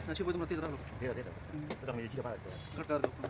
Nanti buat mati terlalu. Iya, iya. Udah menjadi siapa itu? Sekitar dulu.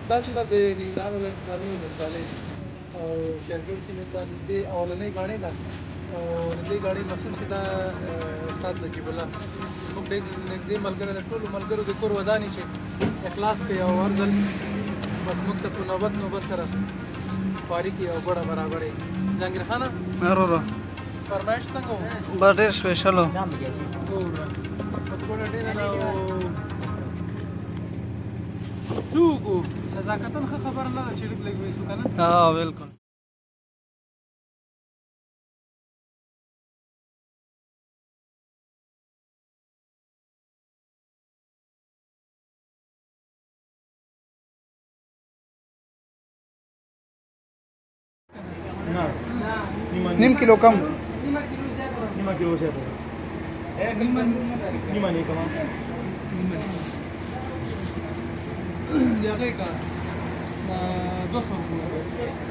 دا چې د نیمران ولسوالۍ او شیرګل سیمې ته نږدې اولنۍ ګاڼۍ ده او د دې ګاڼۍ مسؤل چې دا استاد نجیب الله موږ ډېر نږدې ملګري د ټولو ملګرو د کور ودانې چې اخلاص کوي او هر ځل بس موږ ته په نوبت سره خواري کوي او ګوړه برابرې جهانګیر خانه ضرور فرمایش څنګه و بس ډېر سپیشل و ګوړه ډېره ده او څوک نزاکتاً ښه خبره نه ده چې لږ لږ ویسو که نه ها بالکل نیم کیلو کم نیمه کیلو زیات نیمه نه کما د هغې کا 200 روپیه